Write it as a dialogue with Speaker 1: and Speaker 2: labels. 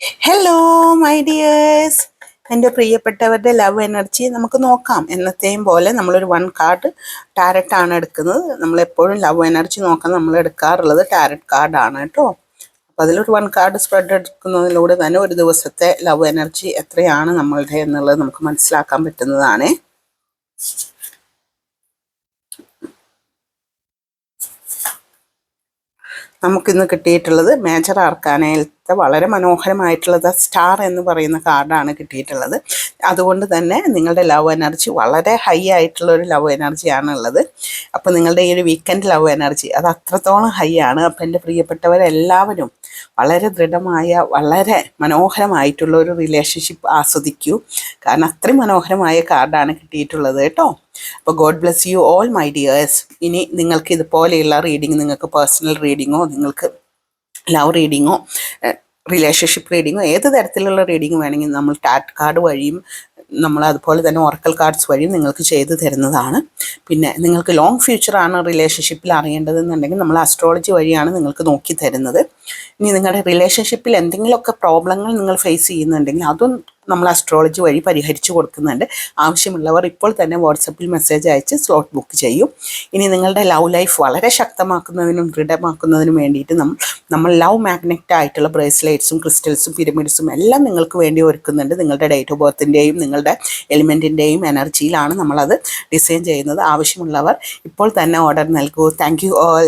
Speaker 1: Hello my dears, എൻ്റെ പ്രിയപ്പെട്ടവരുടെ love energy നമുക്ക് നോക്കാം. എന്നത്തെയും പോലെ നമ്മളൊരു 1 കാർഡ് ടാരറ്റാണ് എടുക്കുന്നത്. നമ്മളെപ്പോഴും ലവ് എനർജി നോക്കാൻ നമ്മൾ എടുക്കാറുള്ളത് ടാരറ്റ് കാർഡാണ് കേട്ടോ. അപ്പോൾ അതിലൊരു 1 കാർഡ് സ്പ്രെഡ് എടുക്കുന്നതിലൂടെ തന്നെ ഒരു ദിവസത്തെ ലവ് എനർജി എത്രയാണ് നമ്മളുടെ എന്നുള്ളത് നമുക്ക് മനസ്സിലാക്കാൻ പറ്റുന്നതാണ്. നമുക്കിന്ന് കിട്ടിയിട്ടുള്ളത് മേജർ ആർക്കാനയിലത്തെ വളരെ മനോഹരമായിട്ടുള്ളത് സ്റ്റാർ എന്ന് പറയുന്ന കാർഡാണ് കിട്ടിയിട്ടുള്ളത്. അതുകൊണ്ട് തന്നെ നിങ്ങളുടെ ലവ് എനർജി വളരെ ഹൈ ആയിട്ടുള്ള ഒരു ലവ് എനർജിയാണ് ഉള്ളത്. അപ്പോൾ നിങ്ങളുടെ ഈ ഒരു വീക്കെൻഡ് ലവ് എനർജി അത് അത്രത്തോളം ഹൈ ആണ്. അപ്പോൾ എൻ്റെ പ്രിയപ്പെട്ടവരെല്ലാവരും വളരെ ദൃഢമായ വളരെ മനോഹരമായിട്ടുള്ള ഒരു റിലേഷൻഷിപ്പ് ആസ്വദിക്കൂ. കാരണം അത്രയും മനോഹരമായ കാർഡാണ് കിട്ടിയിട്ടുള്ളത് കേട്ടോ. അപ്പോൾ God bless you all my dears. ഇനി നിങ്ങൾക്ക് ഇതുപോലെയുള്ള റീഡിങ്, നിങ്ങൾക്ക് പേഴ്സണൽ റീഡിങ്ങോ നിങ്ങൾക്ക് ലവ് റീഡിങ്ങോ റിലേഷൻഷിപ്പ് റീഡിങ്ങോ ഏത് തരത്തിലുള്ള റീഡിങ് വേണമെങ്കിൽ നമ്മൾ ടാറ്റ് കാർഡ് വഴിയും നമ്മൾ അതുപോലെ തന്നെ ഓറക്കൽ കാർഡ്സ് വഴിയും നിങ്ങൾക്ക് ചെയ്തു തരുന്നതാണ്. പിന്നെ നിങ്ങൾക്ക് ലോങ് ഫ്യൂച്ചറാണ് റിലേഷൻഷിപ്പിൽ അറിയേണ്ടതെന്നുണ്ടെങ്കിൽ നമ്മൾ അസ്ട്രോളജി വഴിയാണ് നിങ്ങൾക്ക് നോക്കി തരുന്നത്. ഇനി നിങ്ങളുടെ റിലേഷൻഷിപ്പിൽ എന്തെങ്കിലുമൊക്കെ പ്രോബ്ലങ്ങൾ നിങ്ങൾ ഫേസ് ചെയ്യുന്നുണ്ടെങ്കിൽ അതും നമ്മൾ അസ്ട്രോളജി വഴി പരിഹരിച്ചു കൊടുക്കുന്നുണ്ട്. ആവശ്യമുള്ളവർ ഇപ്പോൾ തന്നെ വാട്സപ്പിൽ മെസ്സേജ് അയച്ച് സ്ലോട്ട് ബുക്ക് ചെയ്യും. ഇനി നിങ്ങളുടെ ലവ് ലൈഫ് വളരെ ശക്തമാക്കുന്നതിനും ദൃഢമാക്കുന്നതിനും വേണ്ടിയിട്ട് നമ്മൾ ലവ് മാഗ്നറ്റ് ആയിട്ടുള്ള ബ്രേസ്ലെറ്റ്സും ക്രിസ്റ്റൽസും പിരമിഡ്സും എല്ലാം നിങ്ങൾക്ക് വേണ്ടി ഒരുക്കുന്നുണ്ട്. നിങ്ങളുടെ ഡേറ്റ് ഓഫ് ബർത്തിൻ്റെയും നിങ്ങളുടെ എലിമെൻറ്റിൻ്റെയും എനർജിയിലാണ് നമ്മളത് ഡിസൈൻ ചെയ്യുന്നത്. ആവശ്യമുള്ളവർ ഇപ്പോൾ തന്നെ ഓർഡർ നൽകൂ. Thank you all.